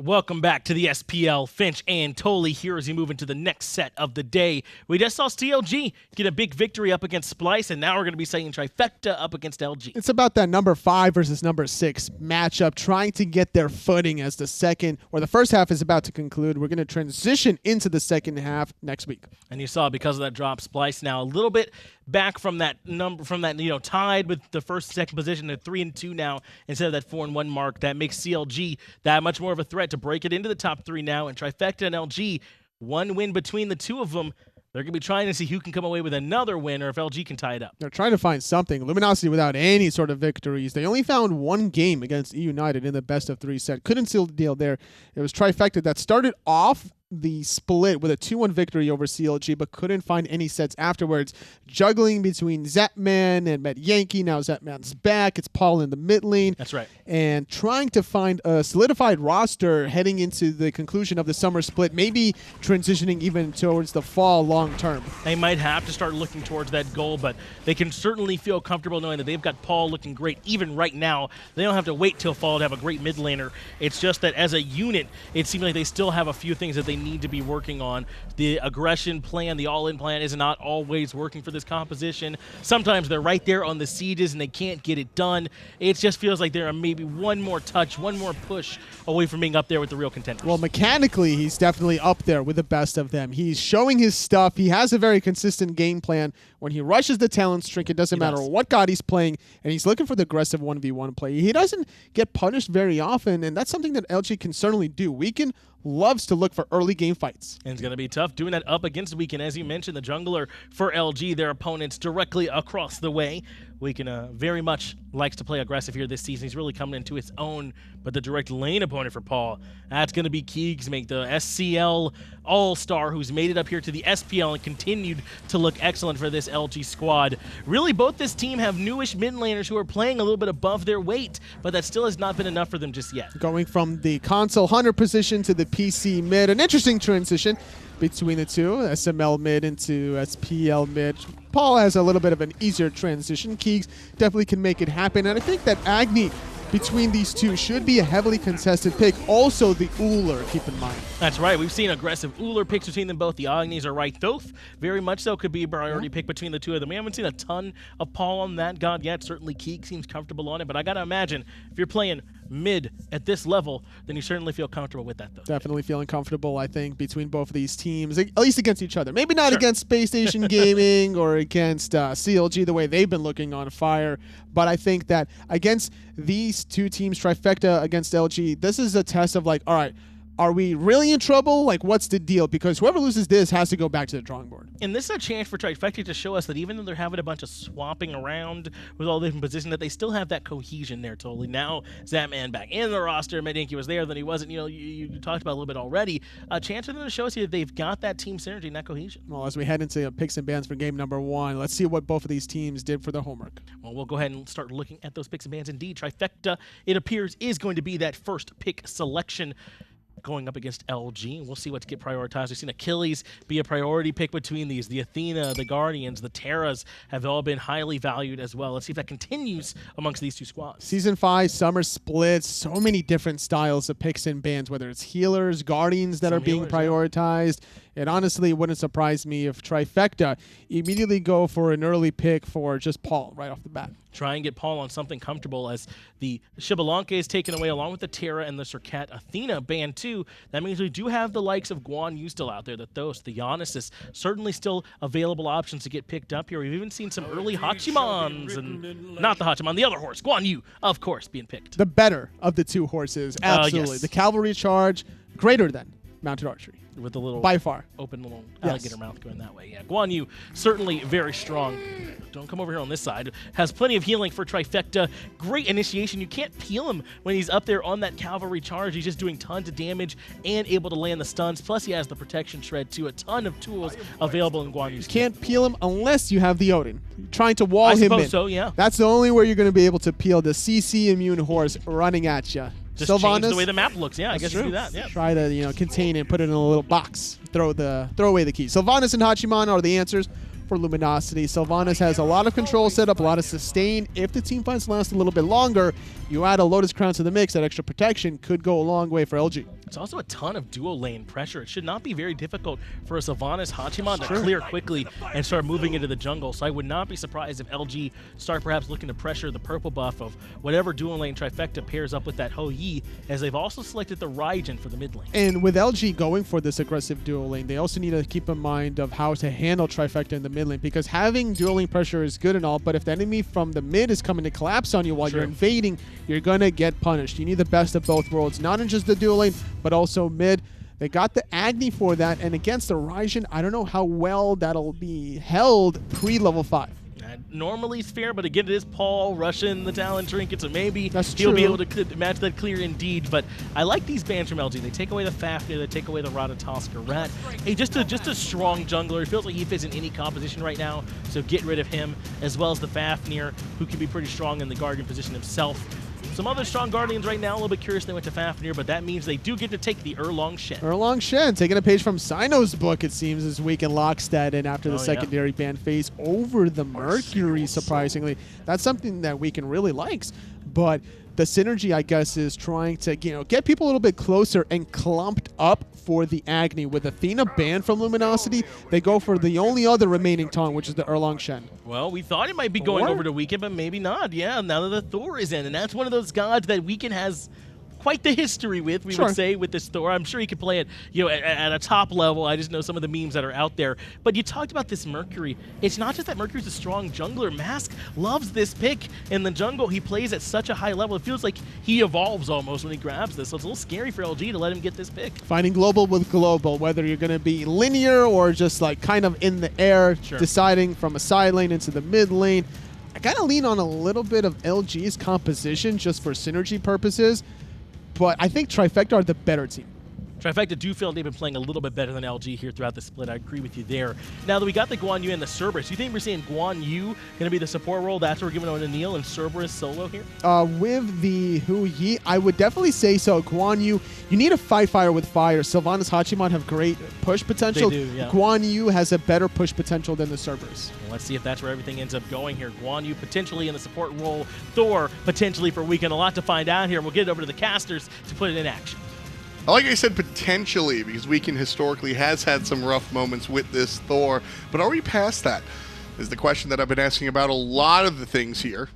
Welcome back to the SPL. Finch and Tolley here as we move into the next set of the day. We just saw CLG get a big victory up against Splice, and now we're going to be seeing Trifecta up against LG. It's about that number 5 versus number 6 matchup, trying to get their footing as the first half is about to conclude. We're going to transition into the second half next week. And you saw because of that drop, Splice now a little bit back from that tied with the second position to 3-2 now instead of that 4-1 mark. That makes CLG that much more of a threat to break it into the top 3 now. And Trifecta and LG, one win between the two of them. They're going to be trying to see who can come away with another win or if LG can tie it up. They're trying to find something. Luminosity without any sort of victories. They only found one game against E United in the best-of-3 set. Couldn't seal the deal there. It was Trifecta that started off the split with a 2-1 victory over CLG, but couldn't find any sets afterwards. Juggling between Zapman and Met Yankee. Now Zapman's back. It's Paul in the mid lane. That's right. And trying to find a solidified roster heading into the conclusion of the summer split, maybe transitioning even towards the fall long term. They might have to start looking towards that goal, but they can certainly feel comfortable knowing that they've got Paul looking great even right now. They don't have to wait till fall to have a great mid laner. It's just that as a unit, it seems like they still have a few things that they need to be working on. The aggression plan, the all-in plan is not always working for this composition. Sometimes they're right there on the sieges and they can't get it done. It just feels like they're maybe one more touch, one more push away from being up there with the real contenders. Well, mechanically, he's definitely up there with the best of them. He's showing his stuff. He has a very consistent game plan. When he rushes the talent streak, it doesn't matter what god he's playing, and he's looking for the aggressive 1v1 play. He doesn't get punished very often, and that's something that LG can certainly do. Weekend loves to look for early game fights. And it's going to be tough doing that up against Weekend. As you mentioned, the jungler for LG, their opponents directly across the way. Weekend very much likes to play aggressive here this season. He's really coming into his own, but the direct lane opponent for Paul, that's going to be keegsmate, the SCL all-star who's made it up here to the SPL and continued to look excellent for this LG squad. Really, both this team have newish mid laners who are playing a little bit above their weight, but that still has not been enough for them just yet. Going from the console hunter position to the PC mid, an interesting transition between the two, SML mid into SPL mid. Paul has a little bit of an easier transition. Keegs definitely can make it happen, and I think that Agni between these two should be a heavily contested pick. Also the Uller, keep in mind. That's right. We've seen aggressive Uller picks between them both. The Agnis are right. Thoth, very much so, could be a priority pick between the two of them. We haven't seen a ton of Paul on that god yet. Certainly Keeg seems comfortable on it, but I got to imagine if you're playing mid at this level, then you certainly feel comfortable with that, though. Definitely feeling comfortable, I think, between both of these teams, at least against each other. Maybe not against Space Station Gaming or against CLG the way they've been looking on fire, but I think that against these two teams, Trifecta against LG, this is a test of like, all right, are we really in trouble? Like, what's the deal? Because whoever loses this has to go back to the drawing board. And this is a chance for Trifecta to show us that even though they're having a bunch of swapping around with all the different positions, that they still have that cohesion there totally. Now, Zapman back in the roster, Met Yankee was there, then he wasn't. You know, you talked about a little bit already. A chance for them to show us that they've got that team synergy and that cohesion. Well, as we head into picks and bans for game number 1, let's see what both of these teams did for their homework. Well, we'll go ahead and start looking at those picks and bans. Indeed, Trifecta, it appears, is going to be that first pick selection going up against LG. We'll see what to get prioritized. We've seen Achilles be a priority pick between these. The Athena, the Guardians, the Terras have all been highly valued as well. Let's see if that continues amongst these two squads. Season 5, summer splits, so many different styles of picks and bans, whether it's healers, Guardians that are being prioritized. And honestly, it wouldn't surprise me if Trifecta immediately go for an early pick for just Paul right off the bat. Try and get Paul on something comfortable as the Shibalanke is taken away along with the Terra and the Sercat Athena banned too. That means we do have the likes of Guan Yu still out there, the Thos, the Giannis, certainly still available options to get picked up here. We've even seen some early Hachimans, and not the Hachiman, the other horse, Guan Yu, of course, being picked. The better of the two horses, absolutely. Yes. The cavalry charge, greater than mounted archery. With the little by far open little alligator mouth going that way. Yeah, Guan Yu certainly very strong. Don't come over here on this side. Has plenty of healing for Trifecta. Great initiation. You can't peel him when he's up there on that cavalry charge. He's just doing tons of damage and able to land the stuns. Plus he has the protection shred too. A ton of tools available in Guan Yu's kit. Can't peel him unless you have the Odin. You're trying to wall him in. I suppose so, yeah. That's the only way you're going to be able to peel the CC immune horse running at you. Just Sylvanus, change the way the map looks. Yeah, I guess you do that. Yeah. Try to contain it, put it in a little box. Throw away the key. Sylvanus and Hachiman are the answers for Luminosity. Sylvanus has a lot of control set up, a lot of sustain. If the team fights last a little bit longer, you add a Lotus Crown to the mix. That extra protection could go a long way for LG. It's also a ton of dual lane pressure. It should not be very difficult for a Sylvanus Hachiman to clear quickly and start moving into the jungle. So I would not be surprised if LG start perhaps looking to pressure the purple buff of whatever dual lane Trifecta pairs up with that Hou-Yi, as they've also selected the Raijin for the mid lane. And with LG going for this aggressive dual lane, they also need to keep in mind of how to handle Trifecta in the mid lane, because having dual lane pressure is good and all, but if the enemy from the mid is coming to collapse on you while you're invading, you're going to get punished. You need the best of both worlds, not in just the dual lane, but also mid. They got the Agni for that, and against the Raijin, I don't know how well that'll be held pre-level 5. Normally it's fair, but again, it is Paul rushing the talent trinket, so maybe That's he'll true. be able to match that clear indeed. But I like these bans from LG. They take away the Fafnir, they take away the Ratatosker Rat. Hey, just a strong jungler. It feels like he fits in any composition right now, so get rid of him, as well as the Fafnir, who can be pretty strong in the Guardian position himself. Some other strong Guardians right now, a little bit curious they went to Fafnir, but that means they do get to take the Erlang Shen. Erlang Shen, taking a page from Sino's book, it seems, this week in Lockstead, and after the secondary ban phase over the Mercury, surprisingly. That's something that Weekend really likes, but the synergy, I guess, is trying to get people a little bit closer and clumped up for the Agni. With Athena banned from Luminosity, they go for the only other remaining taunt, which is the Erlang Shen. Well, we thought it might be going over to Weekend, but maybe not. Yeah, now that the Thor is in, and that's one of those gods that Weekend has quite the history with, we would say, with this Thor. I'm sure he could play it, at a top level. I just know some of the memes that are out there. But you talked about this Mercury. It's not just that Mercury's a strong jungler. Mask loves this pick in the jungle. He plays at such a high level. It feels like he evolves almost when he grabs this. So it's a little scary for LG to let him get this pick. Finding global with global, whether you're going to be linear or just like kind of in the air, deciding from a side lane into the mid lane. I got to lean on a little bit of LG's composition just for synergy purposes. But I think Trifecta are the better team. Trifecta do feel they've been playing a little bit better than LG here throughout the split. I agree with you there. Now that we got the Guan Yu and the Cerberus, do you think we're seeing Guan Yu going to be the support role? That's what we're giving on to Neil and Cerberus solo here? With the Hou-Yi, I would definitely say so. Guan Yu, you need to fight fire with fire. Sylvanus Hachiman have great push potential. They do, yeah. Guan Yu has a better push potential than the Cerberus. Well, let's see if that's where everything ends up going here. Guan Yu potentially in the support role. Thor potentially for Weekend. A lot to find out here. We'll get it over to the casters to put it in action. Like I said, potentially, because Weekend historically has had some rough moments with this Thor. But are we past that? Is the question that I've been asking about a lot of the things here.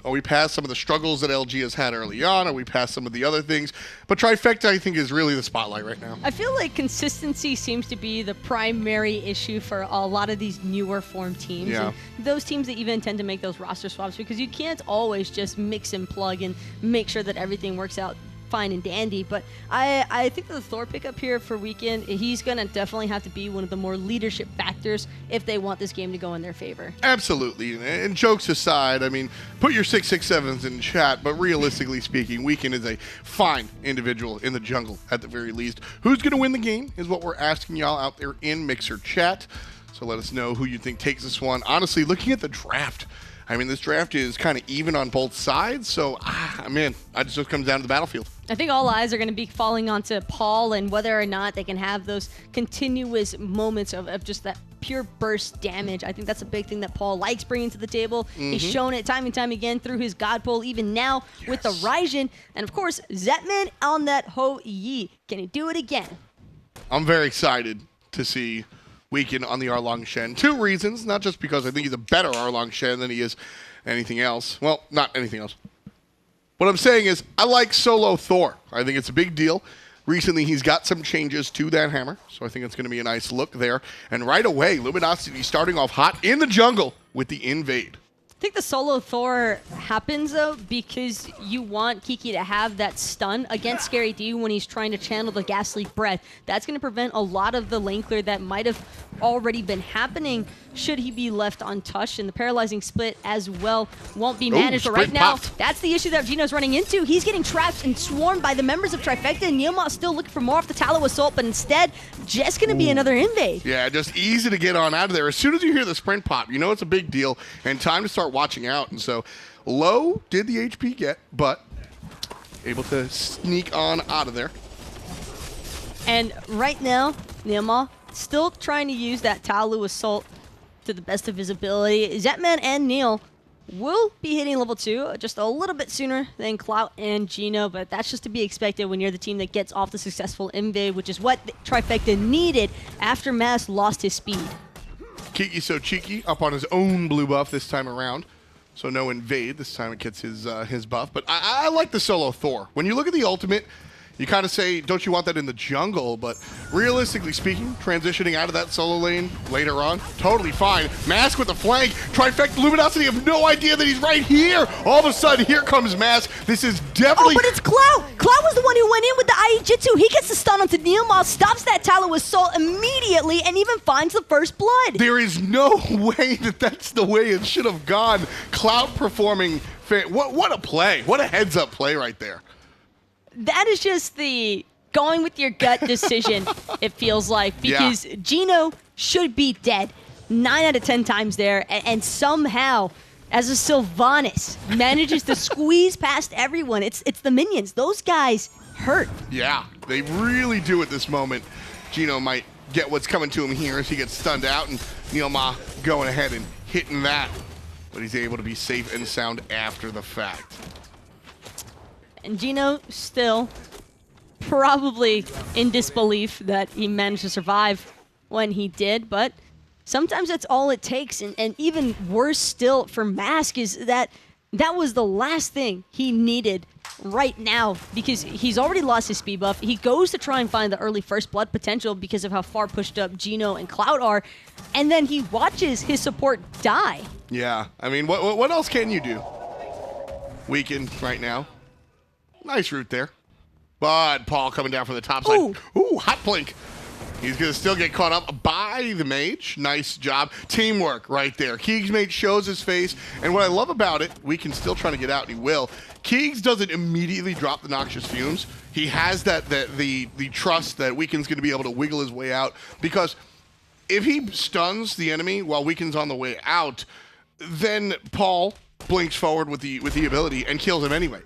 Are we past some of the struggles that LG has had early on? Are we past some of the other things? But Trifecta, I think, is really the spotlight right now. I feel like consistency seems to be the primary issue for a lot of these newer form teams. Yeah. And those teams that even tend to make those roster swaps, because you can't always just mix and plug and make sure that everything works out fine and dandy. But I think that the Thor pickup here for Weekend, he's going to definitely have to be one of the more leadership factors if they want this game to go in their favor. Absolutely. And jokes aside, I mean, put your 667s in chat, but realistically speaking, Weekend is a fine individual in the jungle at the very least. Who's going to win the game is what we're asking y'all out there in Mixer chat. So let us know who you think takes this one. Honestly, looking at the draft, I mean, this draft is kind of even on both sides, so, man, it just comes down to the battlefield. I think all eyes are going to be falling onto Paul and whether or not they can have those continuous moments of just that pure burst damage. I think that's a big thing that Paul likes bringing to the table. He's shown it time and time again through his God Pull, even now with the Raijin. And, of course, Zapman on that Hou-Yi. Can he do it again? I'm very excited to see Weekend on the Erlang Shen. Two reasons, not just because I think he's a better Erlang Shen than he is anything else. Well, not anything else. What I'm saying is I like solo Thor. I think it's a big deal. Recently, he's got some changes to that hammer, so I think it's going to be a nice look there. And right away, Luminosity starting off hot in the jungle with the invade. I think the solo Thor happens, though, because you want Kiki to have that stun against Scary D when he's trying to channel the Ghastly Breath. That's going to prevent a lot of the lane clear that might have already been happening should he be left untouched. And the paralyzing split as well won't be managed. But right now, that's the issue that Geno's running into. He's getting trapped and swarmed by the members of Trifecta, and NeiruMah still looking for more off the Tallow Assault, but instead, just going to be another invade. Yeah, just easy to get on out of there. As soon as you hear the sprint pop, you know it's a big deal, and time to start watching out. And so, low did the HP get, but able to sneak on out of there. And right now, NeiruMah still trying to use that Tallow Assault to the best of his ability. Zapman and Neil will be hitting level 2 just a little bit sooner than Clout and Geno, but that's just to be expected when you're the team that gets off the successful invade, which is what Trifecta needed after Mass lost his speed. KikiSoCheeky up on his own blue buff this time around. So no invade. This time it gets his buff. But I like the solo Thor. When you look at the ultimate, you kind of say, don't you want that in the jungle? But realistically speaking, transitioning out of that solo lane later on, totally fine. Mask with the flank. Trifecta Luminosity have no idea that he's right here. All of a sudden, here comes Mask. This is definitely... Oh, but it's Clout! Clout was the one who went in with the Aijitsu. He gets the stun onto NeiruMah, stops that Talon with Soul immediately, and even finds the first blood. There is no way that that's the way it should have gone. Clout performing... What a play. What a heads-up play right there. That is just the going with your gut decision, it feels like, because Geno should be dead 9 out of 10 times there, and somehow, as a Sylvanus, manages to squeeze past everyone. It's the minions. Those guys hurt. Yeah, they really do at this moment. Geno might get what's coming to him here as he gets stunned out, and NeiruMah going ahead and hitting that, but he's able to be safe and sound after the fact. And Geno still probably in disbelief that he managed to survive when he did, but sometimes that's all it takes. And even worse still for Mask is that was the last thing he needed right now, because he's already lost his speed buff. He goes to try and find the early first blood potential because of how far pushed up Geno and Clout are, and then he watches his support die. Yeah, I mean, what else can you do? Weaken right now. Nice route there. But Paul coming down from the top side. Ooh, hot blink. He's going to still get caught up by the mage. Nice job. Teamwork right there. keegsmate shows his face. And what I love about it, Weaken's still trying to get out, and he will. Keegs doesn't immediately drop the noxious fumes. He has the trust that Weaken's going to be able to wiggle his way out. Because if he stuns the enemy while Weaken's on the way out, then Paul blinks forward with the ability and kills him anyway.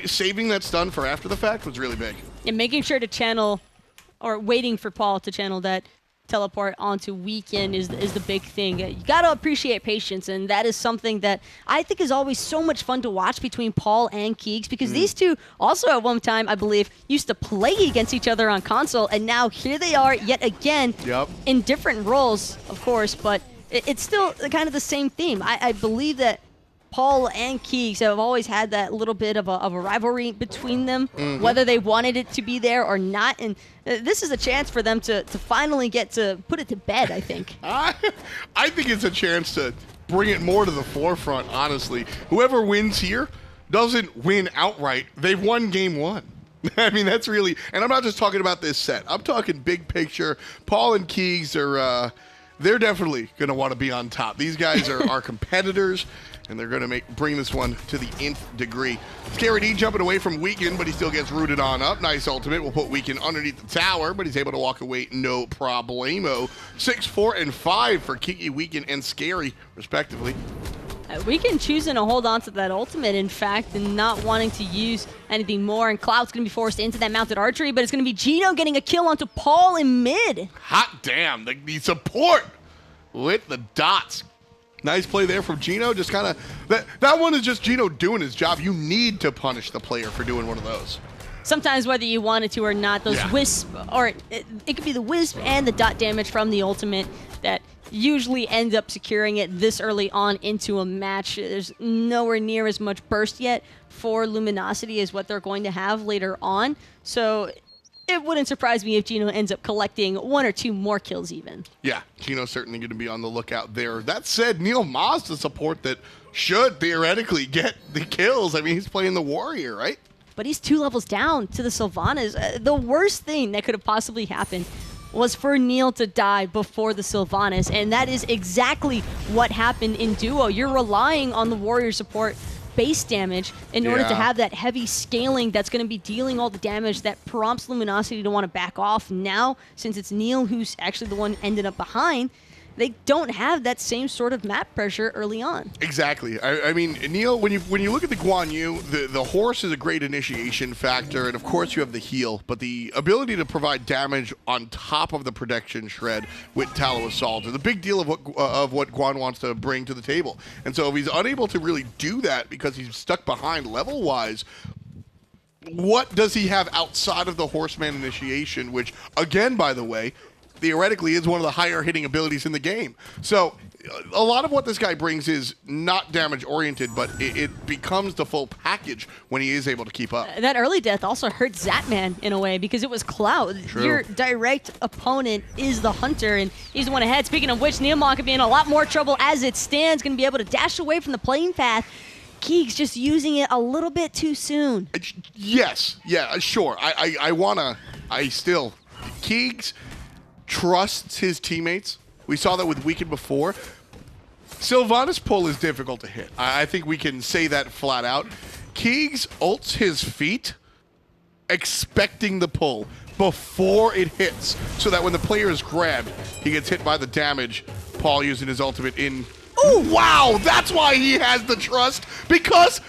Saving that stun for after the fact was really big. And making sure to channel, or waiting for Paul to channel that teleport onto Weaken is the big thing. You got to appreciate patience, and that is something that I think is always so much fun to watch between Paul and Keegs, because these two also at one time, I believe, used to play against each other on console, and now here they are yet again in different roles, of course, but it's still kind of the same theme. I believe that Paul and Keegs have always had that little bit of a rivalry between them, whether they wanted it to be there or not. And this is a chance for them to finally get to put it to bed, I think. I think it's a chance to bring it more to the forefront, honestly. Whoever wins here doesn't win outright. They've won game 1. I mean, that's really... And I'm not just talking about this set. I'm talking big picture. Paul and Keegs are... they're definitely going to want to be on top. These guys are competitors, and they're going to bring this one to the nth degree. Scary D jumping away from Weaken, but he still gets rooted on up. Nice ultimate. We'll put Weaken underneath the tower, but he's able to walk away no problemo. 6, 4, and 5 for Kiki, Weaken, and Scary, respectively. Weaken choosing to hold on to that ultimate, in fact, and not wanting to use anything more. And Clout's going to be forced into that mounted archery, but it's going to be Geno getting a kill onto Paul in mid. Hot damn. The support with the dots. Nice play there from Geno. Just kind of... That one is just Geno doing his job. You need to punish the player for doing one of those. Sometimes whether you wanted to or not, those wisp, or it could be the wisp and the dot damage from the ultimate that usually end up securing it this early on into a match. There's nowhere near as much burst yet for Luminosity as what they're going to have later on. So it wouldn't surprise me if Geno ends up collecting 1 or 2 more kills even. Yeah, Geno's certainly going to be on the lookout there. That said, NeiruMah's the support that should theoretically get the kills. I mean, he's playing the warrior, right? But he's 2 levels down to the Sylvanus. The worst thing that could have possibly happened was for Neil to die before the Sylvanus, and that is exactly what happened in Duo. You're relying on the warrior support base damage in order to have that heavy scaling that's going to be dealing all the damage that prompts Luminosity to want to back off. Now, since it's Neil who's actually the one ended up behind, they don't have that same sort of map pressure early on. Exactly. I mean, Neil, when you look at the Guan Yu, the horse is a great initiation factor, and of course you have the heal, but the ability to provide damage on top of the protection shred with Tallow Assault is a big deal of what Guan wants to bring to the table. And so if he's unable to really do that because he's stuck behind level-wise, what does he have outside of the Horseman initiation, which, again, by the way, theoretically is one of the higher hitting abilities in the game. So a lot of what this guy brings is not damage oriented, but it becomes the full package when he is able to keep up. That early death also hurt Zapman in a way because it was Clout. True. Your direct opponent is the hunter, and he's the one ahead. Speaking of which, NeiruMah could be in a lot more trouble as it stands, going to be able to dash away from the playing path. Keeks just using it a little bit too soon. Yes, yeah, sure. Keeks trusts his teammates. We saw that with Weekend before. Sylvanus pull is difficult to hit. I think we can say that flat out. Keeks ults his feet expecting the pull before it hits, so that when the player is grabbed, he gets hit by the damage. Paul using his ultimate in. Oh, wow! That's why he has the trust, because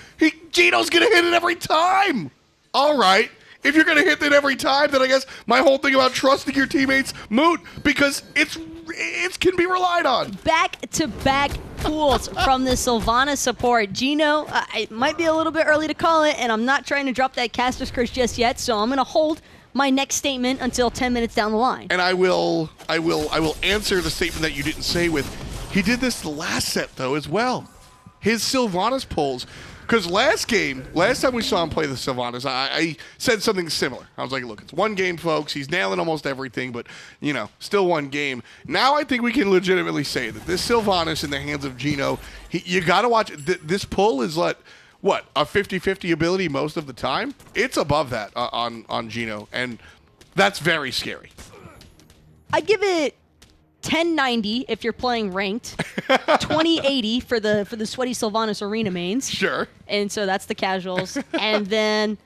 Geno's gonna hit it every time! All right. If you're going to hit it every time, then I guess my whole thing about trusting your teammates moot, because it can be relied on. Back-to-back pools from the Sylvanus support. Geno, it might be a little bit early to call it, and I'm not trying to drop that caster's curse just yet, so I'm going to hold my next statement until 10 minutes down the line. And I will answer the statement that you didn't say with, he did this the last set, though, as well. His Sylvanus pulls. Because last time we saw him play the Sylvanus, I said something similar. I was like, look, it's one game, folks. He's nailing almost everything, but, still one game. Now I think we can legitimately say that this Sylvanus in the hands of Geno, you got to watch it. This pull is a 50-50 ability most of the time? It's above that on Geno, and that's very scary. I'd give it 1090 if you're playing ranked, 2080 for the sweaty Sylvanus arena mains. Sure. And so that's the casuals. And then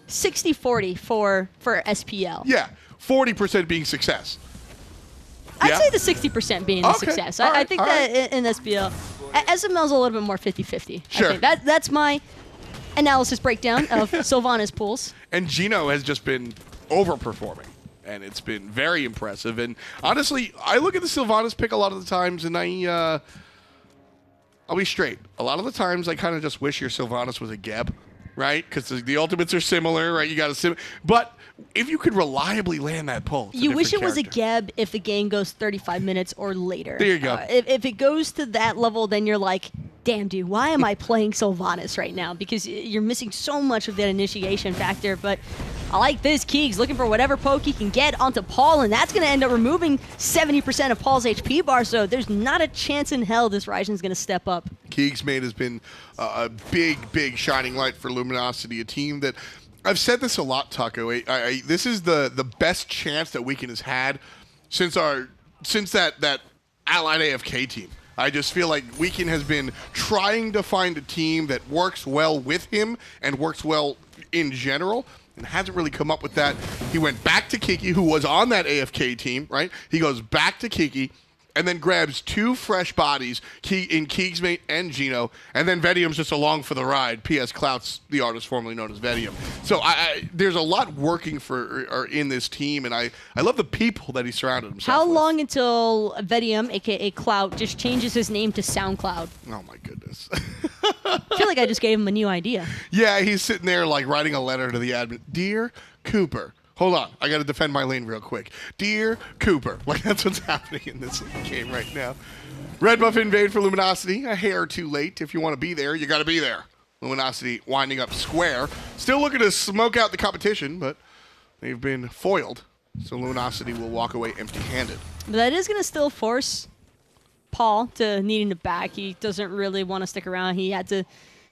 60-40 for SPL. Yeah, 40% being success. I'd say the 60% being the success. I think that in SPL, SML's a little bit more 50-50. Sure. I think that's my analysis breakdown of Sylvanus pools. And Geno has just been overperforming. And it's been very impressive. And honestly, I look at the Sylvanus pick a lot of the times, and I'll be straight. A lot of the times, I kind of just wish your Sylvanus was a Geb, right? Because the ultimates are similar, right? You got to but if you could reliably land that pull, you wish it was a Geb if the game goes 35 minutes or later. There you go. If it goes to that level, then you're like, damn, dude, why am I playing Sylvanus right now? Because you're missing so much of that initiation factor. But I like this. Keeks looking for whatever poke he can get onto Paul, and that's going to end up removing 70% of Paul's HP bar, so there's not a chance in hell this Raijin's going to step up. KikiSoCheeky has been a big shining light for Luminosity, a team that, I've said this a lot, Taco, this is the best chance that Weekend has had since that Allied AFK team. I just feel like Weekend has been trying to find a team that works well with him and works well in general, and hasn't really come up with that. He went back to Kiki, who was on that AFK team, right? He goes back to Kiki, and then grabs two fresh bodies in keegsmate and Geno, and then Vedium's just along for the ride. P.S. Clout's the artist formerly known as Vedium. So there's a lot working in this team, and I love the people that he surrounded himself How with. long until Vedium, a.k.a. Clout, just changes his name to SoundCloud? Oh, my goodness. I feel like I just gave him a new idea. Yeah, he's sitting there like writing a letter to the admin. Dear Cooper. Hold on, I got to defend my lane real quick. Dear Cooper. Like, that's what's happening in this game right now. Red buff invade for Luminosity. A hair too late. If you want to be there, you got to be there. Luminosity winding up square. Still looking to smoke out the competition, but they've been foiled. So Luminosity will walk away empty-handed. But that is going to still force Paul to needing to back. He doesn't really want to stick around. He had to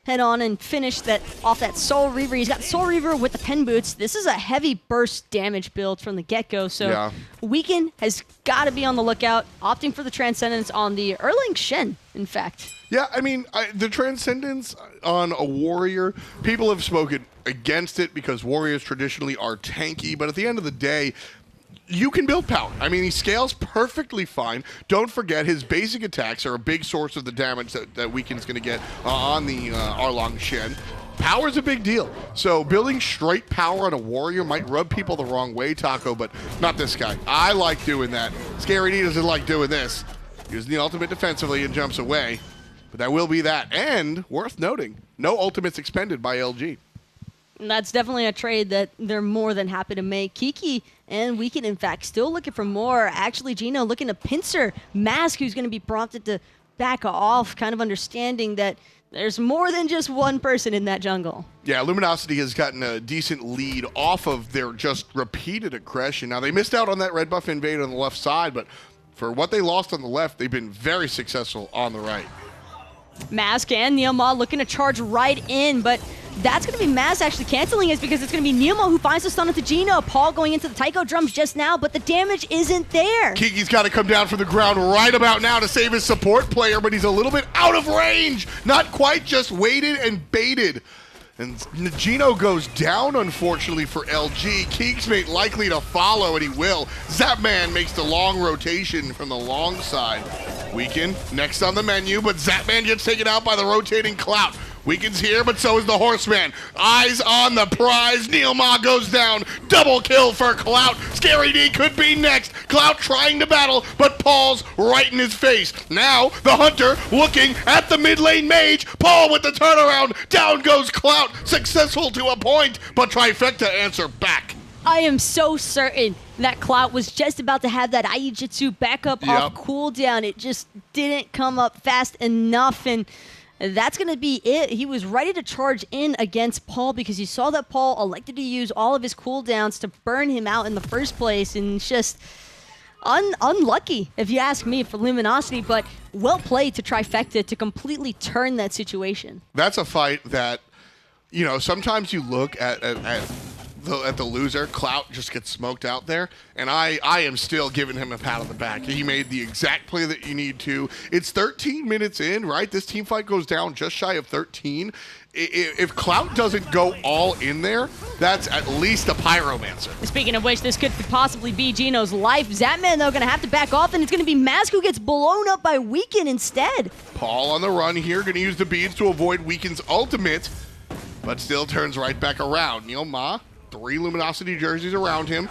head on and finish that off that Soul Reaver. He's got Soul Reaver with the pen boots. This is a heavy burst damage build from the get-go, so Weekend has got to be on the lookout, opting for the Transcendence on the Erlang Shen, in fact. Yeah, I mean, the Transcendence on a Warrior, people have spoken against it because Warriors traditionally are tanky, but at the end of the day, you can build power. I mean, he scales perfectly fine. Don't forget, his basic attacks are a big source of the damage that Weekend's going to get on the Erlang Shen. Power is a big deal. So building straight power on a warrior might rub people the wrong way, Taco, but not this guy. I like doing that. Scary D doesn't like doing this. Using the ultimate defensively and jumps away. But that will be that. And, worth noting, no ultimates expended by LG. And that's definitely a trade that they're more than happy to make. Kiki and Weekend, in fact, still looking for more. Actually, Geno looking to pincer Mask, who's going to be prompted to back off, kind of understanding that there's more than just one person in that jungle. Yeah, Luminosity has gotten a decent lead off of their just repeated aggression. Now, they missed out on that red buff invade on the left side, but for what they lost on the left, they've been very successful on the right. Mask and NeiruMah looking to charge right in, but that's going to be Mask actually canceling it because it's going to be NeiruMah who finds the stun onto Geno. Paul going into the Taiko drums just now, but the damage isn't there. Kiki's got to come down from the ground right about now to save his support player, but he's a little bit out of range. Not quite, just waited and baited. And Geno goes down, unfortunately, for LG. Keegsmate likely to follow, and he will. Zapman makes the long rotation from the long side. Weekend next on the menu, but Zapman gets taken out by the rotating Clout. Weekend's here, but so is the Horseman. Eyes on the prize. NeiruMah goes down. Double kill for Clout. Scary D could be next. Clout trying to battle, but Paul's right in his face. Now, the Hunter looking at the mid lane mage. Paul with the turnaround. Down goes Clout. Successful to a point, but Trifecta answer back. I am so certain that Clout was just about to have that Aijutsu back up off cooldown. It just didn't come up fast enough, and that's going to be it. He was ready to charge in against Paul because he saw that Paul elected to use all of his cooldowns to burn him out in the first place, and just unlucky, if you ask me, for Luminosity, but well played to Trifecta to completely turn that situation. That's a fight that, you know, sometimes you look at the loser. Clout just gets smoked out there, and I am still giving him a pat on the back. He made the exact play that you need to. It's 13 minutes in, right? This team fight goes down just shy of 13. If Clout doesn't go all in there, that's at least a pyromancer. Speaking of which, this could possibly be Geno's life. Zapman, though, going to have to back off, and it's going to be Mask who gets blown up by Weekend instead. Paul on the run here, going to use the beads to avoid Weekend's ultimate, but still turns right back around. NeiruMah, 3 Luminosity jerseys around him,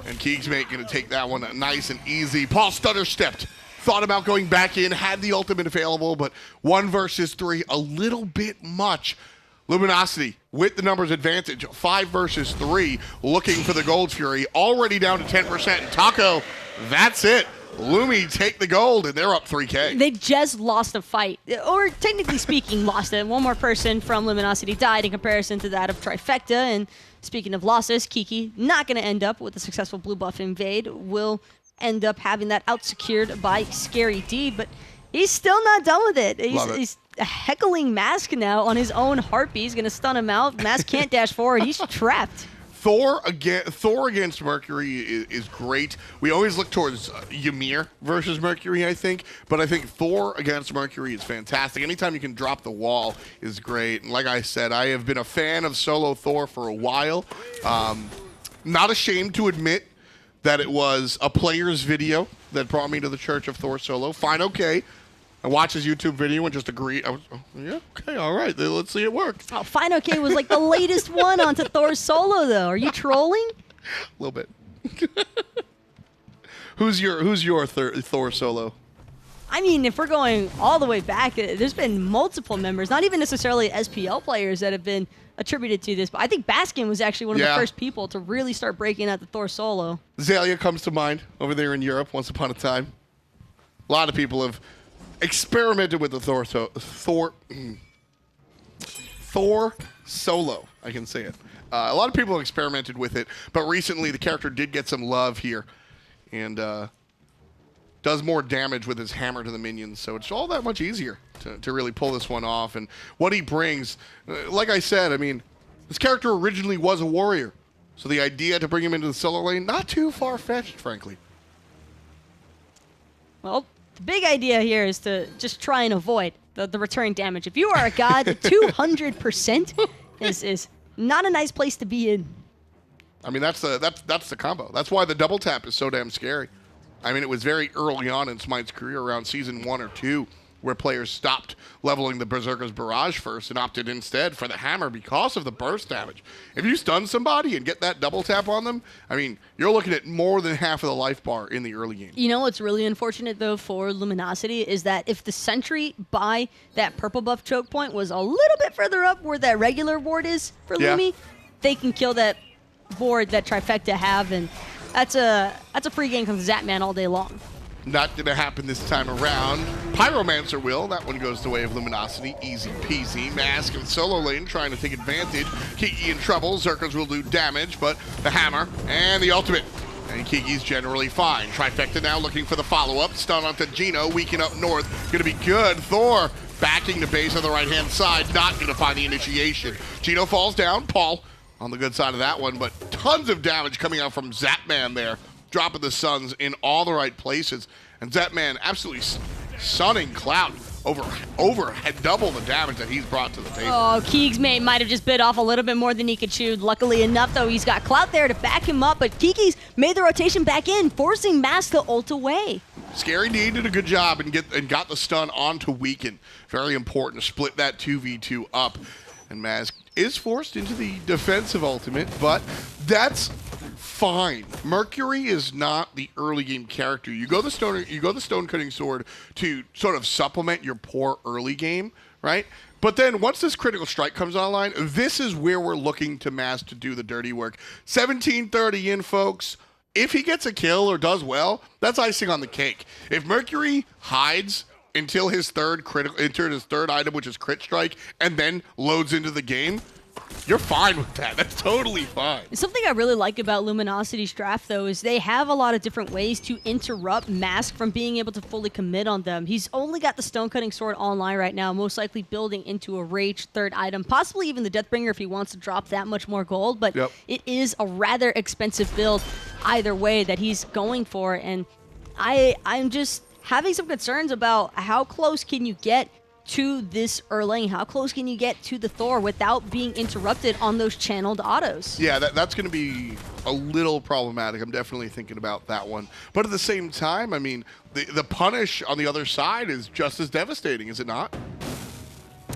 and keegsmate going to take that one nice and easy. Paul stutter stepped, thought about going back in, had the ultimate available, but 1 versus 3, a little bit much. Luminosity with the numbers advantage, 5 versus 3, looking for the Gold Fury, already down to 10%. And Taco, that's it. Lumi take the gold, and they're up 3K. They just lost a fight, or technically speaking, lost it. One more person from Luminosity died in comparison to that of Trifecta, and speaking of losses, Kiki, not going to end up with a successful blue buff invade, will end up having that out-secured by Scary D, but he's still not done with it. He's heckling Mask now on his own heartbeat. He's going to stun him out. Mask can't dash forward. He's trapped. Thor against Mercury is great. We always look towards Ymir versus Mercury, I think, but I think Thor against Mercury is fantastic. Anytime you can drop the wall is great. And like I said, I have been a fan of solo Thor for a while. Not ashamed to admit that it was a player's video that brought me to the Church of Thor solo. Fine, okay. I watched his YouTube video and just agreed. I was, yeah, okay, all right, let's see it work. Oh, Fine Okay was like the latest one onto Thor's solo, though. Are you trolling? A little bit. Who's your Thor solo? I mean, if we're going all the way back, there's been multiple members, not even necessarily SPL players that have been attributed to this, but I think Baskin was actually one of the first people to really start breaking out the Thor solo. Zalia comes to mind over there in Europe once upon a time. A lot of people have experimented with the Thor solo. I can say it. A lot of people have experimented with it, but recently the character did get some love here, and does more damage with his hammer to the minions, so it's all that much easier to really pull this one off. And what he brings, like I said, I mean, this character originally was a warrior, so the idea to bring him into the solo lane, not too far-fetched, frankly. Well, the big idea here is to just try and avoid the return damage. If you are a god, 200% is not a nice place to be in. I mean, that's the combo. That's why the double tap is so damn scary. I mean, it was very early on in Smite's career, around season 1 or 2, where players stopped leveling the Berserker's Barrage first and opted instead for the hammer because of the burst damage. If you stun somebody and get that double tap on them, I mean, you're looking at more than half of the life bar in the early game. You know what's really unfortunate, though, for Luminosity is that if the sentry by that purple buff choke point was a little bit further up where that regular ward is for Lumi, they can kill that board that Trifecta have, and that's a free game from Zapman all day long. Not going to happen this time around. Pyromancer will. That one goes the way of Luminosity. Easy peasy. Mask and solo lane trying to take advantage. Kiki in trouble. Zerkers will do damage, but the hammer and the ultimate. And Kiki's generally fine. Trifecta now looking for the follow-up. Stun onto Geno. Weaken up north. Going to be good. Thor backing the base on the right-hand side. Not going to find the initiation. Geno falls down. Paul on the good side of that one, but tons of damage coming out from Zapman there. Dropping the Suns in all the right places. And Zapman absolutely sunning Clout over had double the damage that he's brought to the table. Oh, keegsmate might have just bit off a little bit more than he could chew. Luckily enough, though, he's got Clout there to back him up, but Kiki's made the rotation back in, forcing Mask to ult away. Scary D did a good job and got the stun onto Weaken. Very important to split that 2v2 up. And Mask is forced into the defensive ultimate, but that's fine. Mercury is not the early game character. You go the stone cutting sword to sort of supplement your poor early game, right? But then once this critical strike comes online, this is where we're looking to Mask to do the dirty work. 17:30 in, folks. If he gets a kill or does well, that's icing on the cake. If Mercury hides until his third item, which is crit strike, and then loads into the game, you're fine with that. That's totally fine. Something I really like about Luminosity's draft, though, is they have a lot of different ways to interrupt Mask from being able to fully commit on them. He's only got the Stone-Cutting Sword online right now, most likely building into a Rage third item, possibly even the Deathbringer if he wants to drop that much more gold, but it is a rather expensive build either way that he's going for, and I'm just having some concerns about how close can you get to this Erlang, how close can you get to the Thor without being interrupted on those channeled autos? Yeah, that's going to be a little problematic. I'm definitely thinking about that one. But at the same time, I mean, the punish on the other side is just as devastating, is it not?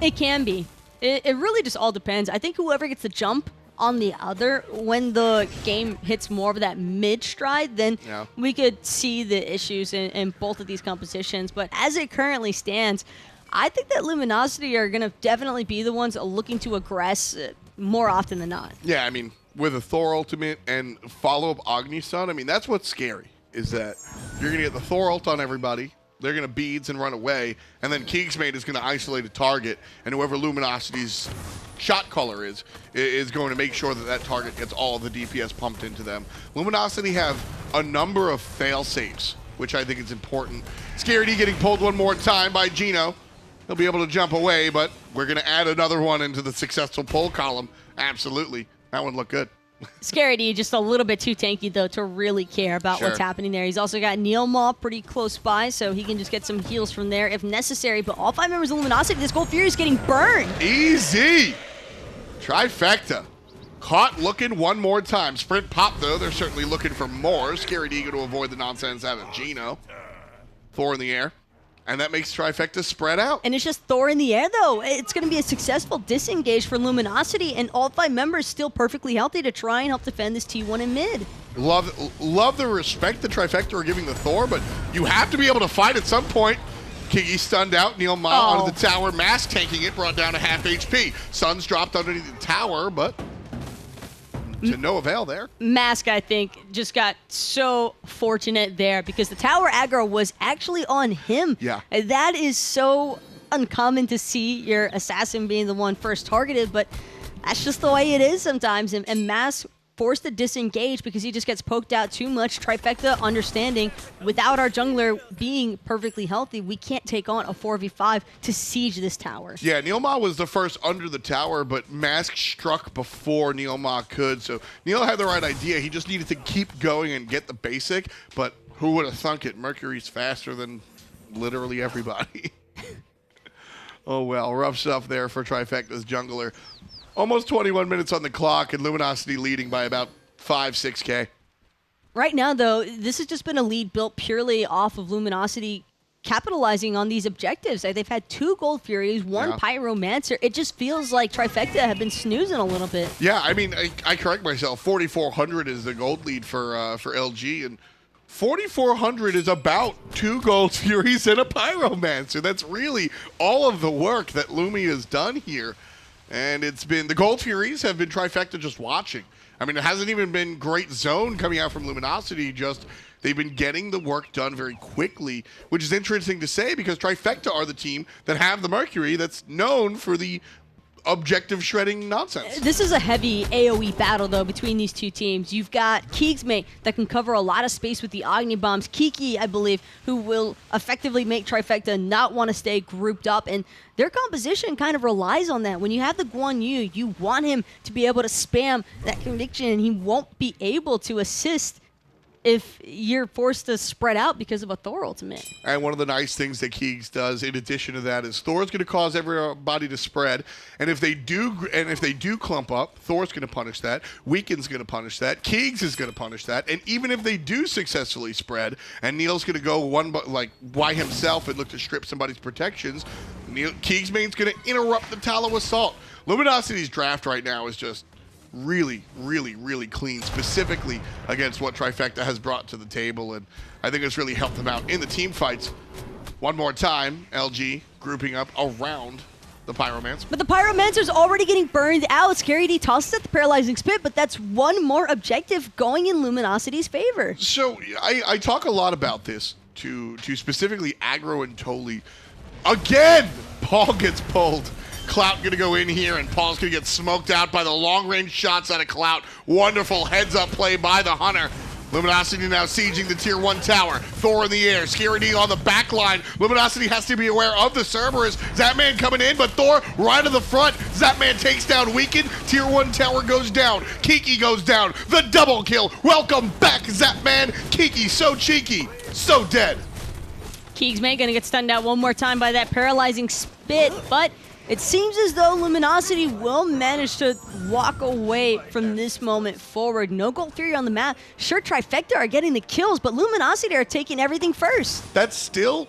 It can be. It really just all depends. I think whoever gets the jump on the other, when the game hits more of that mid-stride, then we could see the issues in both of these compositions. But as it currently stands, I think that Luminosity are going to definitely be the ones looking to aggress more often than not. Yeah, I mean, with a Thor ultimate and follow-up Agni stun, I mean, that's what's scary, is that you're going to get the Thor ult on everybody, they're going to beads and run away, and then keegsmate is going to isolate a target, and whoever Luminosity's shot caller is going to make sure that that target gets all the DPS pumped into them. Luminosity have a number of fail-safes, which I think is important. Scary D getting pulled one more time by Geno. He'll be able to jump away, but we're going to add another one into the successful pull column. Absolutely. That one looked good. Scary D, just a little bit too tanky, though, to really care about what's happening there. He's also got NeiruMah pretty close by, so he can just get some heals from there if necessary. But all 5 members of Luminosity, this Gold Fury is getting burned. Easy. Trifecta. Caught looking one more time. Sprint pop, though. They're certainly looking for more. Scary D going to avoid the nonsense out of Geno. Thor in the air. And that makes Trifecta spread out. And it's just Thor in the air, though. It's going to be a successful disengage for Luminosity, and all 5 members still perfectly healthy to try and help defend this T1 in mid. Love the respect the Trifecta are giving the Thor, but you have to be able to fight at some point. Kiki stunned out. NeiruMah onto the tower. Mask tanking it, brought down to half HP. Suns dropped underneath the tower, but to no avail there. Mask, I think, just got so fortunate there because the tower aggro was actually on him. Yeah. And that is so uncommon to see your assassin being the one first targeted, but that's just the way it is sometimes. And Mask forced to disengage because he just gets poked out too much. Trifecta understanding without our jungler being perfectly healthy, we can't take on a 4v5 to siege this tower. Yeah, NeiruMah was the first under the tower, but Mask struck before NeiruMah could. So Neil had the right idea. He just needed to keep going and get the basic, but who would have thunk it? Mercury's faster than literally everybody. Oh, well, rough stuff there for Trifecta's jungler. Almost 21 minutes on the clock, and Luminosity leading by about 5, 6K. Right now, though, this has just been a lead built purely off of Luminosity capitalizing on these objectives. Like, they've had 2 Gold Furies, 1 Pyromancer. It just feels like Trifecta have been snoozing a little bit. Yeah, I mean, I correct myself. 4,400 is the gold lead for LG, and 4,400 is about 2 Gold Furies and a Pyromancer. That's really all of the work that Lumi has done here. And it's been, the Gold Furies have been Trifecta just watching. I mean, it hasn't even been great zone coming out from Luminosity, just they've been getting the work done very quickly, which is interesting to say because Trifecta are the team that have the Mercury that's known for the objective shredding nonsense. This is a heavy AoE battle, though, between these 2 teams. You've got keegsmate that can cover a lot of space with the Agni bombs. Kiki, I believe, who will effectively make Trifecta not want to stay grouped up, and their composition kind of relies on that. When you have the Guan Yu, you want him to be able to spam that conviction, and he won't be able to assist if you're forced to spread out because of a Thor ultimate. And one of the nice things that Keegs does in addition to that is Thor's going to cause everybody to spread, and if they do clump up, Thor's going to punish that, Weaken's going to punish that, Keegs is going to punish that, and even if they do successfully spread and Neil's going to go by himself and look to strip somebody's protections, Keegsmate's going to interrupt the Tallow Assault. Luminosity's draft right now is just really, really, really clean, specifically against what Trifecta has brought to the table, and I think it's really helped them out in the team fights. One more time, LG grouping up around the Pyromancer. But the Pyromancer's already getting burned out. Scary D tosses at the Paralyzing Spit, but that's one more objective going in Luminosity's favor. So I talk a lot about this to specifically Aggro and Toli. Again, Paul gets pulled. Clout going to go in here, and Paul's going to get smoked out by the long-range shots out of Clout. Wonderful heads-up play by the Hunter. Luminosity now sieging the Tier 1 tower. Thor in the air. Scary D on the back line. Luminosity has to be aware of the Cerberus. Zapman coming in, but Thor right to the front. Zapman takes down Weaken. Tier 1 tower goes down. Kiki goes down. The double kill. Welcome back, Zapman. KikiSoCheeky. So dead. keegsmate going to get stunned out one more time by that Paralyzing Spit, but it seems as though Luminosity will manage to walk away from this moment forward. No Gold Fury on the map. Sure, Trifecta are getting the kills, but Luminosity are taking everything first. That's still,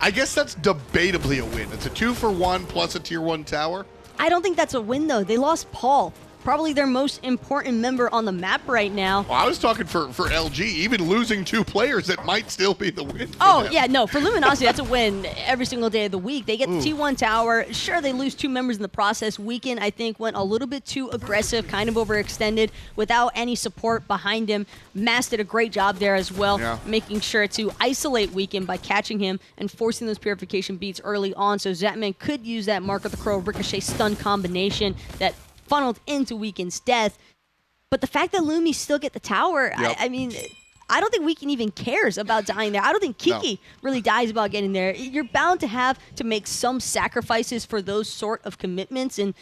I guess that's debatably a win. It's a 2-for-1 plus a Tier 1 tower. I don't think that's a win, though. They lost Paul, probably their most important member on the map right now. Well, I was talking for LG, even losing 2 players, that might still be the win. Yeah, no, for Luminosity, that's a win every single day of the week. They get the T1 tower. Sure, they lose 2 members in the process. Weaken, I think, went a little bit too aggressive, kind of overextended, without any support behind him. Mass did a great job there as well, making sure to isolate Weaken by catching him and forcing those purification beats early on, so Zapman could use that Mark of the Crow Ricochet stun combination that funneled into Weaken's death. But the fact that Lumi still get the tower, I mean, I don't think Weaken even cares about dying there. I don't think Kiki really dies about getting there. You're bound to have to make some sacrifices for those sort of commitments, and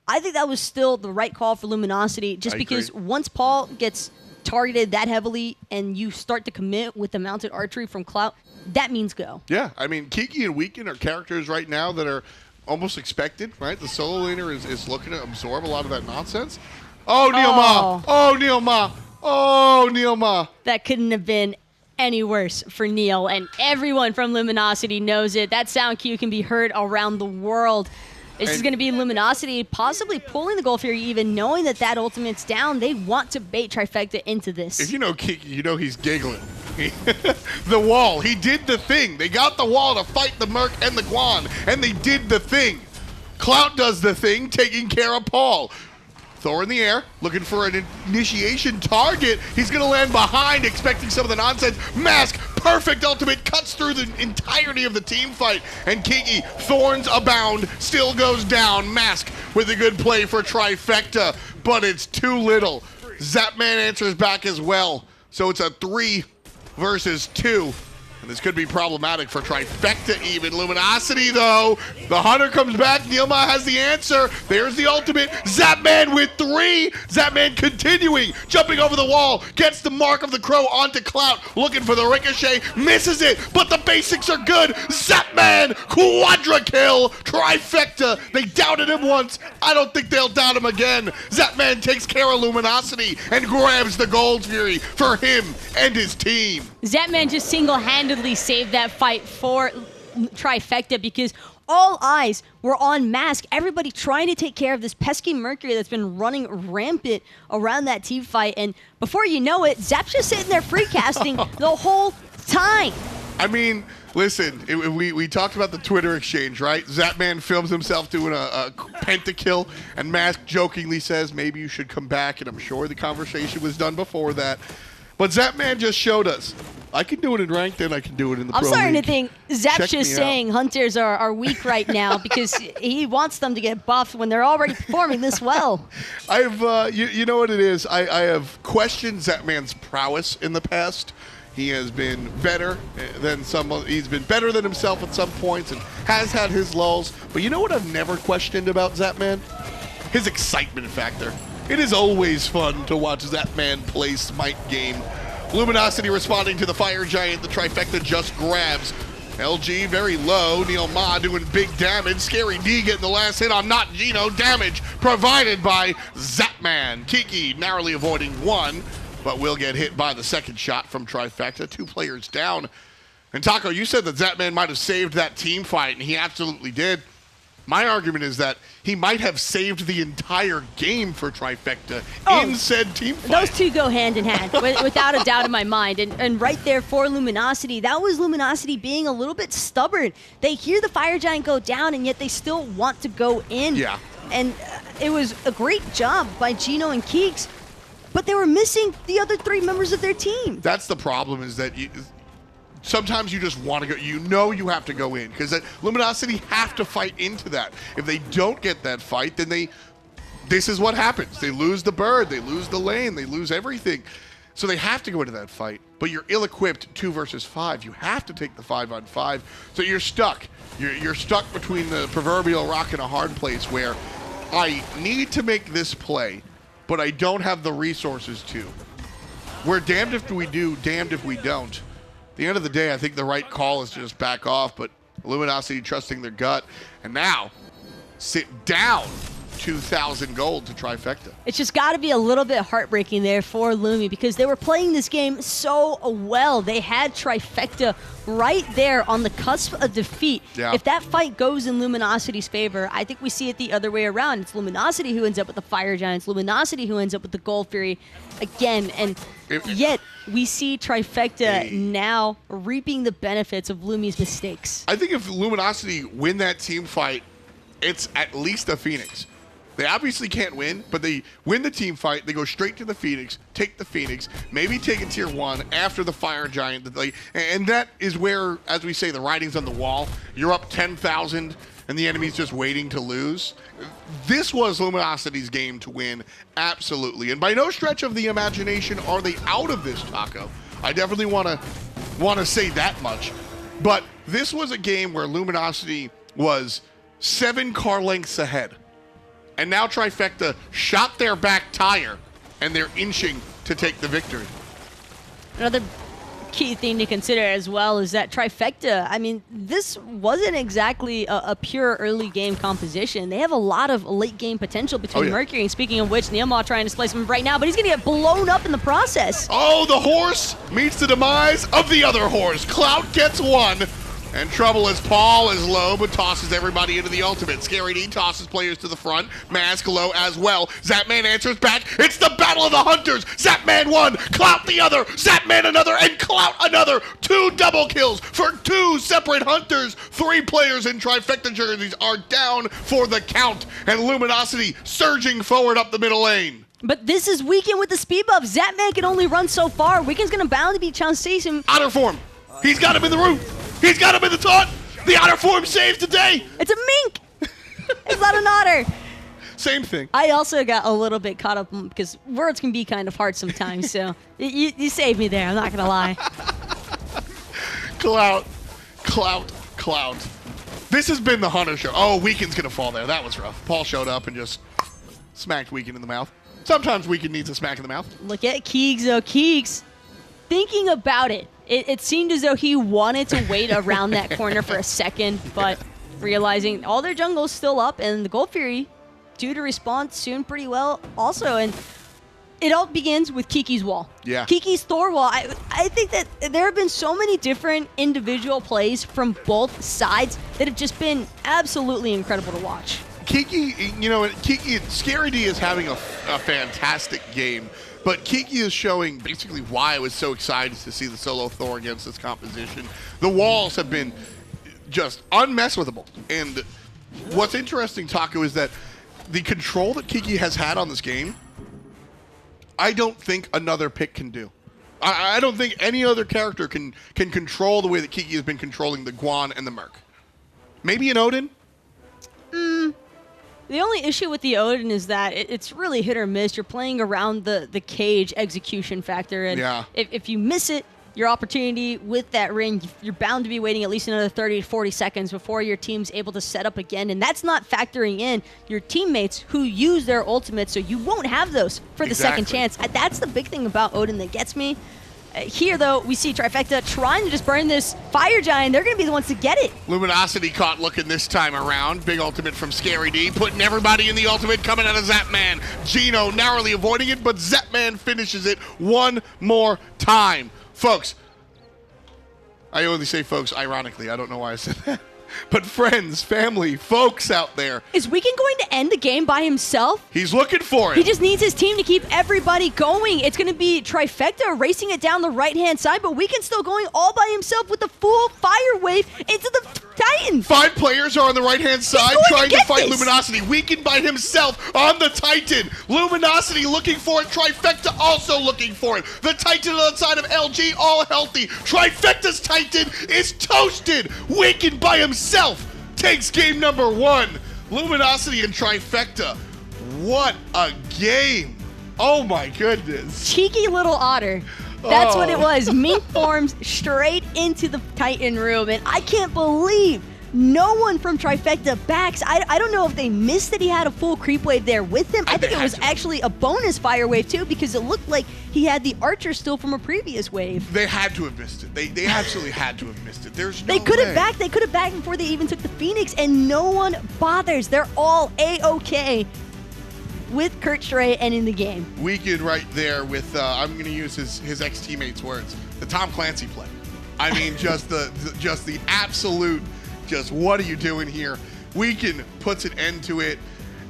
I think that was still the right call for Luminosity, just because once Paul gets targeted that heavily and you start to commit with the mounted archery from Clout, that means go. Yeah, I mean, Kiki and Weaken are characters right now that are almost expected, right? The solo laner is looking to absorb a lot of that nonsense. Oh, NeiruMah! Oh, NeiruMah! Oh, NeiruMah! That couldn't have been any worse for Neil, and everyone from Luminosity knows it. That sound cue can be heard around the world. This is going to be Luminosity possibly pulling the Gold Fury, even knowing that that ultimate's down. They want to bait Trifecta into this. If you know Kiki, you know he's giggling. The wall. He did the thing. They got the wall to fight the Merc and the Guan, and they did the thing. Clout does the thing, taking care of Paul. Thor in the air, looking for an initiation target. He's going to land behind, expecting some of the nonsense. Mask, perfect ultimate, cuts through the entirety of the team fight. And Kiki, thorns abound, still goes down. Mask with a good play for Trifecta, but it's too little. Zapman answers back as well. So it's a 3 versus 2. And this could be problematic for Trifecta even. Luminosity, though. The Hunter comes back. NeiruMah has the answer. There's the ultimate. Zapman with 3. Zapman continuing. Jumping over the wall. Gets the mark of the crow onto Clout. Looking for the ricochet. Misses it. But the basics are good. Zapman. Quadra kill. Trifecta. They doubted him once. I don't think they'll doubt him again. Zapman takes care of Luminosity and grabs the Gold Fury for him and his team. Zapman just single-handedly saved that fight for Trifecta because all eyes were on Mask. Everybody trying to take care of this pesky Mercury that's been running rampant around that team fight. And before you know it, Zap's just sitting there free casting the whole time. I mean, listen, we talked about the Twitter exchange, right? Zapman films himself doing a pentakill, and Mask jokingly says, maybe you should come back, and I'm sure the conversation was done before that. But Zapman just showed us, I can do it in ranked and I can do it in the pro I'm starting league. to think Zap's Check just me saying out. Hunters are weak right now because he wants them to get buffed when they're already performing this well. I've, you know what it is? I have questioned Zapman's prowess in the past. He has been better than he's been better than himself at some points and has had his lulls. But you know what I've never questioned about Zapman? His excitement factor. It is always fun to watch Zapman play Smite game. Luminosity responding to the Fire Giant. The Trifecta just grabs. LG very low. NeiruMah doing big damage. Scary D getting the last hit on NotGeno. Damage provided by Zapman. Kiki narrowly avoiding 1, but will get hit by the second shot from Trifecta. 2 players down. And Taco, you said that Zapman might have saved that team fight, and he absolutely did. My argument is that he might have saved the entire game for Trifecta in said team fight. Those two go hand in hand, without a doubt in my mind. And right there for Luminosity, that was Luminosity being a little bit stubborn. They hear the Fire Giant go down, and yet they still want to go in. Yeah. And it was a great job by Geno and Keeks, but they were missing the other 3 members of their team. That's the problem, is that sometimes you just want to go. You know you have to go in because Luminosity have to fight into that. If they don't get that fight, then this is what happens. They lose the bird, they lose the lane, they lose everything. So they have to go into that fight. But you're ill-equipped 2 versus 5. You have to take the 5-on-5. So you're stuck. You're stuck between the proverbial rock and a hard place where I need to make this play, but I don't have the resources to. We're damned if we do, damned if we don't. At the end of the day, I think the right call is to just back off, but Luminosity trusting their gut. And now, sit down 2,000 gold to Trifecta. It's just got to be a little bit heartbreaking there for Lumi because they were playing this game so well. They had Trifecta right there on the cusp of defeat. Yeah. If that fight goes in Luminosity's favor, I think we see it the other way around. It's Luminosity who ends up with the Fire Giants, Luminosity who ends up with the Gold Fury again. And yet, we see Trifecta now reaping the benefits of Lumi's mistakes. I think if Luminosity win that team fight, it's at least a Phoenix. They obviously can't win, but they win the team fight. They go straight to the Phoenix, take the Phoenix, maybe take a tier 1 after the Fire Giant. And that is where, as we say, the writing's on the wall. You're up 10,000, and the enemy's just waiting to lose. This was Luminosity's game to win, absolutely. And by no stretch of the imagination are they out of this, Taco. I definitely want to say that much. But this was a game where Luminosity was 7 car lengths ahead. And now Trifecta shot their back tire, and they're inching to take the victory. Another key thing to consider as well is that Trifecta, I mean, this wasn't exactly a pure early game composition. They have a lot of late game potential between Mercury. And speaking of which, NeiruMah trying to splice him right now, but he's going to get blown up in the process. Oh, the horse meets the demise of the other horse. Clout gets 1. And trouble as Paul is low, but tosses everybody into the ultimate. Scary D tosses players to the front. Mask low as well. Zapman answers back. It's the battle of the hunters. Zapman 1, Clout the other, Zapman another, and Clout another. 2 double kills for 2 separate hunters. 3 players in Trifecta jerseys are down for the count. And Luminosity surging forward up the middle lane. But this is Weekend with the speed buff. Zapman can only run so far. Weekend's going to bound to be chasing. Otter form. He's got him in the roof. He's got him in the taunt. The otter form saves today. It's a mink. It's not an otter. Same thing. I also got a little bit caught up because words can be kind of hard sometimes. So you saved me there. I'm not going to lie. Clout. This has been the Hunter show. Oh, Weekend's going to fall there. That was rough. Paul showed up and just smacked Weekend in the mouth. Sometimes Weekend needs a smack in the mouth. Look at Keeks. Thinking about it, it seemed as though he wanted to wait around that corner for a second, but realizing all their jungle's still up and the Gold Fury due to respond soon pretty well also. And it all begins with Kiki's wall. Yeah. Kiki's Thor wall. I think that there have been so many different individual plays from both sides that have just been absolutely incredible to watch. Kiki, you know, Scary D is having a fantastic game, but Kiki is showing basically why I was so excited to see the solo Thor against this composition. The walls have been just unmesswithable. And what's interesting, Taco, is that the control that Kiki has had on this game, I don't think another pick can do. I don't think any other character can control the way that Kiki has been controlling the Guan and the Merc. Maybe an Odin? The only issue with the Odin is that it's really hit or miss. You're playing around the cage execution factor, and yeah. if you miss it, your opportunity with that ring, you're bound to be waiting at least another 30 to 40 seconds before your team's able to set up again, and that's not factoring in your teammates who use their ultimates, so you won't have those for the second chance. That's the big thing about Odin that gets me. Here, though, we see Trifecta trying to just burn this Fire Giant. They're going to be the ones to get it. Luminosity caught looking this time around. Big ultimate from Scary D, putting everybody in the ultimate coming out of Zapman. Gino narrowly avoiding it, but Zapman finishes it one more time. Folks, I only say folks ironically. I don't know why I said that. But friends, family, folks out there. Is Weekend going to end the game by himself? He's looking for it. He just needs his team to keep everybody going. It's going to be Trifecta racing it down the right-hand side, but Weekend still going all by himself with the full fire wave into the Titan. 5 players are on the right-hand side trying to fight Luminosity. Weekend by himself on the Titan. Luminosity looking for it. Trifecta also looking for it. The Titan on the side of LG all healthy. Trifecta's Titan is toasted. Weekend by himself takes game number 1. Luminosity and Trifecta. What a game. Oh my goodness. Cheeky little otter. That's what it was. Mink forms straight into the Titan room, and I can't believe no one from Trifecta backs. I don't know if they missed that he had a full creep wave there with him. I think it was actually a bonus fire wave, too, because it looked like he had the archer still from a previous wave. They had to have missed it. They absolutely had to have missed it. There's no They could have way. backed. They could have backed before they even took the Phoenix, and no one bothers. They're all A-OK with Kurt Stray and in the game. Weekend right there with, I'm going to use his ex-teammate's words, the Tom Clancy play. I mean, just the absolute, just what are you doing here? Weekend puts an end to it.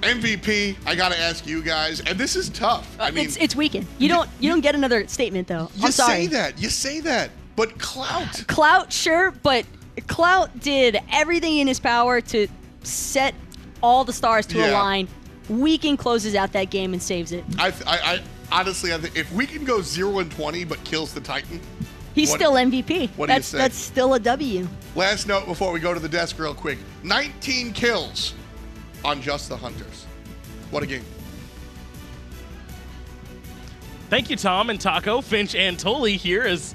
MVP, I got to ask you guys, and this is tough. I mean, it's Weekend. You don't get another statement though. I'm sorry. You say that, but Clout. Clout, sure, but Clout did everything in his power to set all the stars to align. Weekend closes out that game and saves it. I honestly, I think if Weekend goes 0-20 but kills the Titan, he's still MVP. What do you say? That's still a W. Last note before we go to the desk real quick. 19 kills on just the Hunters. What a game. Thank you, Tom and Taco, Finch, and Tully here as...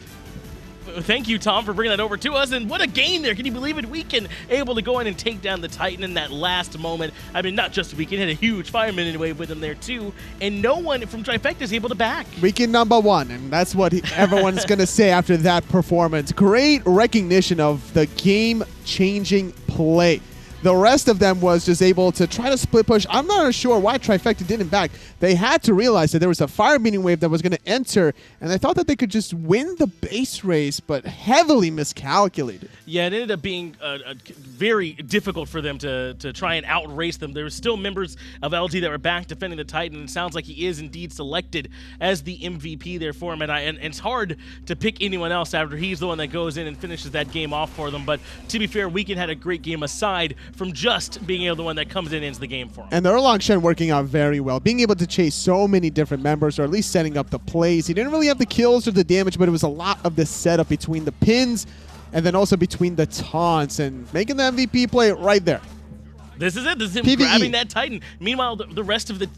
Thank you, Tom, for bringing that over to us. And what a game there. Can you believe it? Weekend able to go in and take down the Titan in that last moment. I mean, not just Weekend. Had a huge fireman wave with him there, too. And no one from Trifecta is able to back. Weekend number 1, and that's what everyone's going to say after that performance. Great recognition of the game-changing play. The rest of them was just able to try to split push. I'm not sure why Trifecta didn't back. They had to realize that there was a fire beating wave that was going to enter, and they thought that they could just win the base race, but heavily miscalculated. Yeah, it ended up being very difficult for them to try and outrace them. There were still members of LG that were back defending the Titan, and it sounds like he is indeed selected as the MVP there for him. And it's hard to pick anyone else after he's the one that goes in and finishes that game off for them. But to be fair, Weekend had a great game aside from just being able to the one that comes in and ends the game for him. And the Erlang Shen working out very well, being able to chase so many different members, or at least setting up the plays. He didn't really have the kills or the damage, but it was a lot of the setup between the pins and then also between the taunts and making the MVP play right there. This is it. This is him PvE. grabbing that Titan. Meanwhile, the rest of the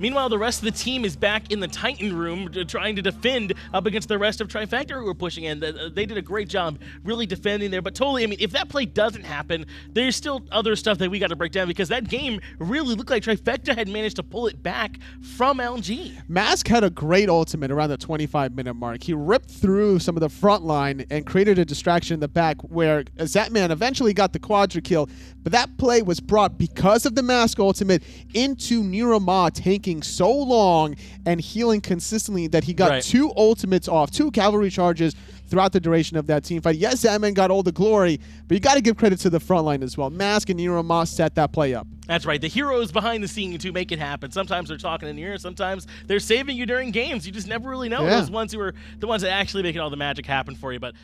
Meanwhile, the rest of the team is back in the Titan room trying to defend up against the rest of Trifecta who are pushing in. They did a great job really defending there. But totally, I mean, if that play doesn't happen, there's still other stuff that we got to break down because that game really looked like Trifecta had managed to pull it back from LG. Mask had a great ultimate around the 25-minute mark. He ripped through some of the front line and created a distraction in the back where Zapman eventually got the quadra kill. But that play was brought because of the Mask ultimate into NeiruMah tanking so long and healing consistently that he got 2 ultimates off, 2 cavalry charges throughout the duration of that team fight. Yes, Zapman got all the glory, but you got to give credit to the front line as well. Mask and NeiruMah set that play up. That's right. The heroes behind the scene to make it happen. Sometimes they're talking in the ear. Sometimes they're saving you during games. You just never really know. Those ones who are the ones that actually make all the magic happen for you. But